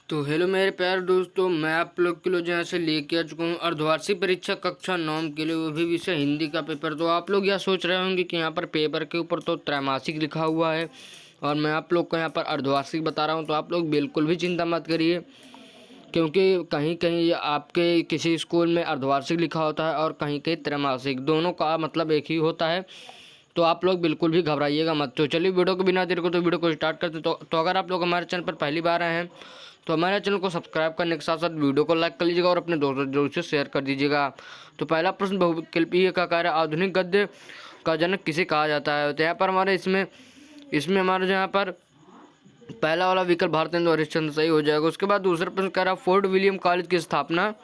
तो हेलो मेरे प्यारे दोस्तों, मैं आप लोग के लिए जो से लेके आ चुका हूँ अर्धवार्षिक परीक्षा कक्षा 9 के लिए, वो भी विषय हिंदी का पेपर। तो आप लोग यह सोच रहे होंगे कि यहाँ पर पेपर के ऊपर तो त्रैमासिक लिखा हुआ है और मैं आप लोग को यहाँ पर अर्धवार्षिक बता रहा हूँ। तो आप लोग बिल्कुल भी चिंता मत करिए, क्योंकि कहीं कहीं आपके किसी स्कूल में अर्धवार्षिक लिखा होता है और कहीं कहीं त्रैमासिक, दोनों का मतलब एक ही होता है। तो आप लोग बिल्कुल भी घबराइएगा मत। तो चलिए वीडियो को बिना देर को तो वीडियो को स्टार्ट करते। तो अगर आप लोग हमारे चैनल पर पहली बार आए हैं तो हमारे चैनल को सब्सक्राइब करने के साथ साथ वीडियो को लाइक कर लीजिएगा और अपने दोस्तों जरूर से शेयर कर दीजिएगा। तो पहला प्रश्न बहुविकल्पीय का कार्य आधुनिक गद्य का जनक किसे कहा जाता है। तो यहाँ पर हमारे इसमें हमारे जो यहाँ पर पहला वाला विकल्प भारतेंदु हरिश्चंद्र सही हो जाएगा। उसके बाद दूसरा प्रश्न कह रहा है फोर्ट विलियम कॉलेज की स्थापना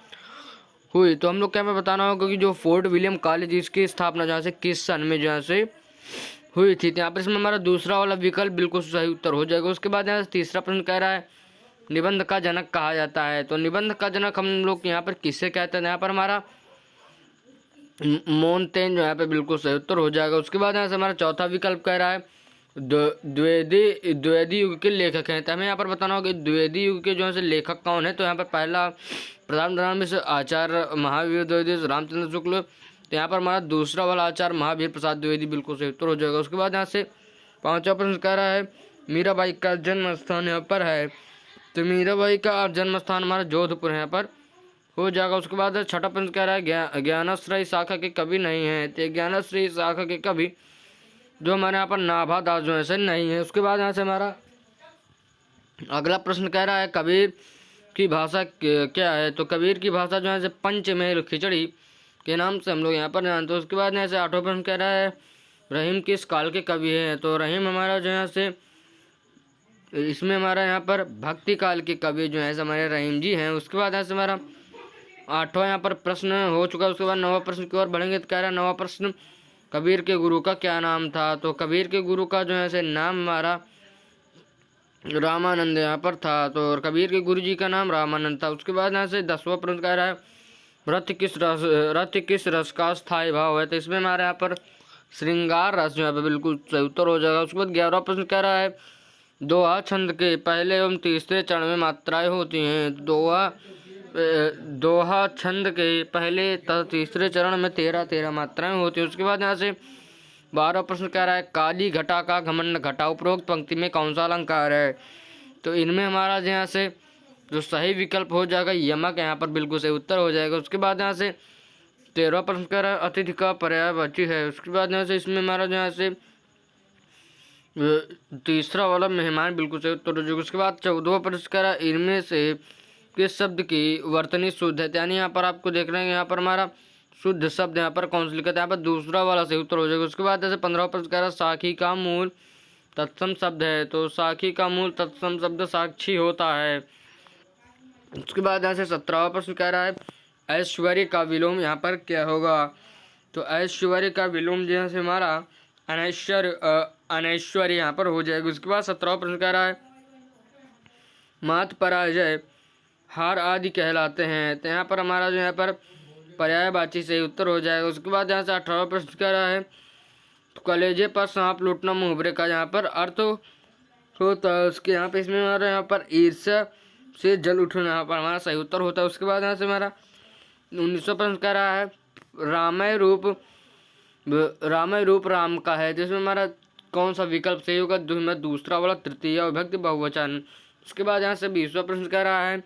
हुई। तो हम लोग क्या हमें बताना होगा कि जो फोर्ट विलियम कॉलेज इसकी स्थापना जहाँ से किस सन में जहाँ से हुई थी। तो यहाँ पर इसमें हमारा दूसरा वाला विकल्प बिल्कुल सही उत्तर हो जाएगा। उसके बाद यहाँ तीसरा प्रश्न कह रहा है निबंध का जनक कहा जाता है। तो निबंध का जनक हम लोग यहाँ पर किससे कहते हैं। यहाँ पर हमारा मोनतेन जो यहाँ पे बिल्कुल सही उत्तर हो जाएगा। उसके बाद यहाँ से हमारा चौथा विकल्प कह रहा है द्विवेदी युग के लेखक हैं। तो हमें यहाँ पर बताना होगा द्विवेदी युग के जो है लेखक कौन है। तो यहाँ पर पहला प्रधान से आचार्य महावीर द्विवेदी रामचंद्र शुक्ल। तो यहाँ पर हमारा दूसरा वाला आचार्य महावीर प्रसाद द्विवेदी बिल्कुल सही उत्तर हो जाएगा। उसके बाद यहाँ से पांचवा प्रश्न कह रहा है मीराबाई का जन्म स्थान यहाँ पर है। तो मीराबाई का जन्म स्थान हमारा जोधपुर यहाँ पर हो जाएगा। उसके बाद छठा प्रश्न कह रहा है ज्ञानाश्रय शाखा के कवि नहीं है। तो ज्ञानाश्रय शाखा के कवि जो हमारे यहाँ पर नाभा दास जो है नहीं है। उसके बाद यहाँ से हमारा अगला प्रश्न कह रहा है कबीर की भाषा क्या है। तो कबीर की भाषा जो है पंचमेल खिचड़ी के नाम से हम लोग यहाँ पर जानते हैं। उसके बाद यहाँ से आठवां प्रश्न कह रहा है रहीम किस काल के कवि है। तो रहीम हमारा जो यहाँ से इसमें हमारा यहाँ पर भक्ति काल के कवि जो है हमारे रहीम जी हैं। उसके बाद यहाँ से हमारा आठवां यहाँ पर प्रश्न हो चुका है। उसके बाद नौवां प्रश्न की ओर बढ़ेंगे। तो कह रहा है नौवां प्रश्न कबीर के गुरु का क्या नाम था। तो कबीर के गुरु का जो है नाम हमारा रामानंद यहाँ पर था। तो कबीर के गुरु जी का नाम रामानंद था। उसके बाद यहाँ से 10वां प्रश्न कह रहा है रथ किस रस का स्थायी भाव है। तो इसमें हमारे यहाँ पर श्रृंगार रस जो है बिल्कुल सही उत्तर हो जाएगा। उसके बाद 11वां प्रश्न कह रहा है दोहा छंद के पहले एवं तीसरे चरण में मात्राएं होती हैं। दोहा छंद के पहले तथा तीसरे चरण में 13 मात्राएं होती हैं। उसके बाद यहाँ से 12वां प्रश्न कह रहा है काली घटा का घमंड घटा उपरोक्त पंक्ति में कौन सा अलंकार है। तो इनमें हमारा यहाँ से जो सही विकल्प हो जाएगा यमक यहाँ पर बिल्कुल सही उत्तर हो जाएगा। उसके बाद यहाँ से 13वां प्रश्न कह रहा है अतिथि का पर्यायवाची है। उसके बाद यहाँ से इसमें हमारा जो यहाँ से तीसरा वाला मेहमान बिल्कुल सही उत्तर हो जाएगा। उसके बाद 14वां प्रश्न कह रहा है इनमें से किस शब्द की वर्तनी शुद्ध है। यानी यहाँ पर आपको देख रहे हैं यहाँ पर हमारा शुद्ध शब्द यहाँ पर कौन सा लिखा था। यहाँ पर दूसरा वाला सही उत्तर हो जाएगा। उसके बाद जैसे 15वां प्रश्न कह रहा है साखी का मूल तत्सम शब्द है। तो साखी का मूल तत्सम शब्द साक्षी होता है। उसके बाद यहाँ से 17वां प्रश्न कह रहा है ऐश्वर्य का विलोम यहाँ पर क्या होगा। तो ऐश्वर्य का विलोम जो है हमारा अनैश्वर्य यहाँ पर हो जाएगा। उसके बाद 17वां प्रश्न कह रहा है मात पराजय हार आदि कहलाते हैं। तो यहाँ पर हमारा जो यहाँ पर पर्यायवाची से उत्तर हो जाएगा। उसके बाद यहाँ से 18वां प्रश्न कह रहा है तो कलेजे पर सांप लूटना मुहावरे का यहाँ पर अर्थ होता है। उसके यहाँ पे इसमें हमारा यहाँ पर ईर्ष्या से जल उठना यहाँ पर हमारा सही उत्तर होता है। उसके बाद यहाँ से हमारा 19वां प्रश्न कह रहा है रामय रूप राम का है। जिसमें हमारा कौन सा विकल्प सही होगा। दूसरा वाला तृतीय विभक्ति बहुवचन। उसके बाद यहाँ से 20वां प्रश्न कह रहा है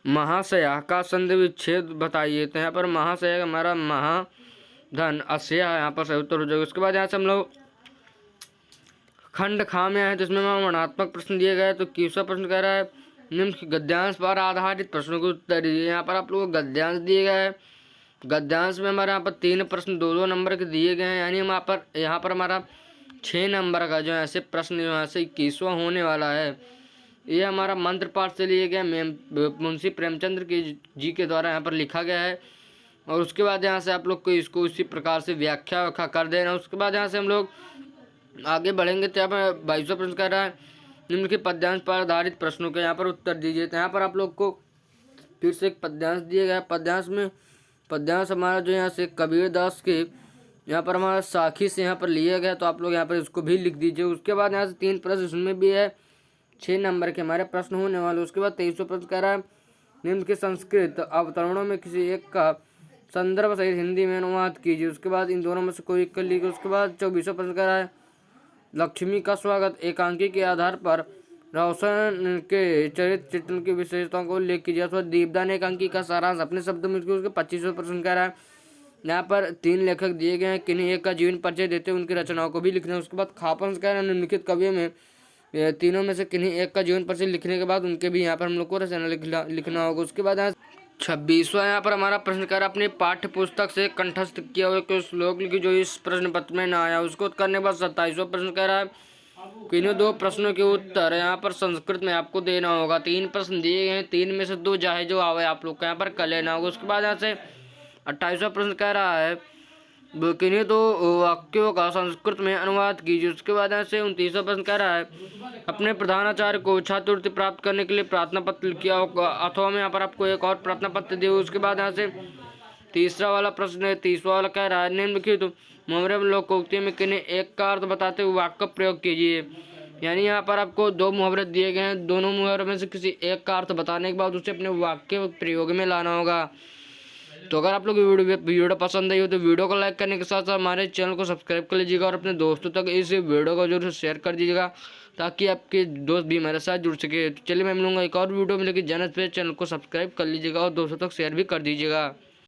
महाशया का संधि विच्छेद बताइए। तो यहाँ पर महाशया हमारा महाधन अशया यहाँ पर सही उत्तर हो जाएगा। उसके बाद यहाँ से हम लोग खंड खा में आए तो इसमें वर्णनात्मक प्रश्न दिए गए। तो 21वां प्रश्न कह रहा है निम्न गद्यांश पर आधारित प्रश्नों को उत्तर दीजिए। यहाँ पर आप लोगों को गद्यांश दिए गए हैं। गद्यांश में हमारे यहाँ पर 3 प्रश्न 2-2 नंबर के दिए गए हैं। यानी यहाँ पर हमारा 6 नंबर का जो है ऐसे प्रश्न जो है 21वां होने वाला है। ये हमारा मंत्र पाठ से लिए गया मुंशी प्रेमचंद्र जी के द्वारा यहाँ पर लिखा गया है। और उसके बाद यहाँ से आप लोग को इसको इसी प्रकार से व्याख्या कर देना। उसके बाद यहाँ से हम लोग आगे बढ़ेंगे। तो यहाँ पर 22वां प्रश्न कर रहा है निम्न के पद्यांश पर आधारित प्रश्नों के यहाँ पर उत्तर दीजिए। तो यहाँ पर आप लोग को फिर से एक पद्यांश दिए गया। पद्यांश हमारा जो यहाँ से कबीर दास के यहाँ पर हमारा साखी से यहाँ पर लिया गया। तो आप लोग यहाँ पर इसको भी लिख दीजिए। उसके बाद यहाँ से 3 प्रश्न इसमें भी है 6 नंबर के हमारे प्रश्न होने वाले। उसके बाद 23वां प्रश्न कह रहा है निम्न के संस्कृत अवतरणों में किसी एक का संदर्भ सहित हिंदी में अनुवाद कीजिए। उसके बाद इन दोनों में से कोई एक कर लीजिए। उसके बाद 24वां प्रश्न कह रहा है लक्ष्मी का स्वागत एकांकी के आधार पर रोशन के चरित्र चित्रण की विशेषताओं को उल्लेख कीजिए। उसके बाद दीपदान एकांकी का सारांश अपने शब्दों में। उसके 25वां प्रश्न कह रहा है यहाँ पर 3 लेखक दिए गए हैं, किन्हीं एक का जीवन परिचय देते हुए उनकी रचनाओं को भी लिखना है। उसके बाद खापन कह रहा है निम्नलिखित कवियों में तीनों में से किन्हीं एक का जीवन परिचय लिखने के बाद उनके भी यहाँ पर हम लोग को रचना लिखना होगा। उसके बाद 26वां यहाँ पर हमारा प्रश्न कर अपनी पाठ्य पुस्तक से कंठस्थ किया हुआ कोई श्लोक लिखी जो इस प्रश्न पत्र में ना आया। उसको करने के बाद 27वां प्रश्न कह रहा है किन्हीं 2 प्रश्नों के उत्तर यहाँ पर संस्कृत में आपको देना होगा। 3 प्रश्न दिए गए हैं, 3 में से 2 चाहे जो आवे आप लोग को यहाँ पर कर लेना होगा। उसके बाद यहाँ से 28वां प्रश्न कह रहा है किन्हीं 2 वाक्यों का संस्कृत में अनुवाद कीजिए। उसके बाद यहाँ से 29वां प्रश्न कह रहा है अपने प्रधानाचार्य को छात्रवृत्ति प्राप्त करने के लिए प्रार्थना पत्र किया होगा अथवा में यहाँ पर आपको एक और प्रार्थना पत्र दिए। उसके बाद यहाँ से 30वां वाला प्रश्न है, 30वां वाला कह रहा है निम्नलिखित मुहावरे में लोकोक्ति में किन्हीं एक का अर्थ बताते हुए वाक्य का प्रयोग कीजिए। यानी यहाँ पर आपको 2 मुहावरे दिए गए हैं, दोनों मुहावरे में से किसी एक का अर्थ बताने के बाद उसे अपने वाक्य प्रयोग में लाना होगा। तो अगर आप लोग वीडियो पसंद आई हो तो वीडियो को लाइक करने के साथ साथ हमारे चैनल को सब्सक्राइब कर लीजिएगा और अपने दोस्तों तक इस वीडियो को जरूर शेयर कर दीजिएगा ताकि आपके दोस्त भी हमारे साथ जुड़ सके। तो चलिए मैं मिलूंगा एक और वीडियो में, लेकिन चैनल को सब्सक्राइब कर लीजिएगा और दोस्तों तक शेयर भी कर दीजिएगा।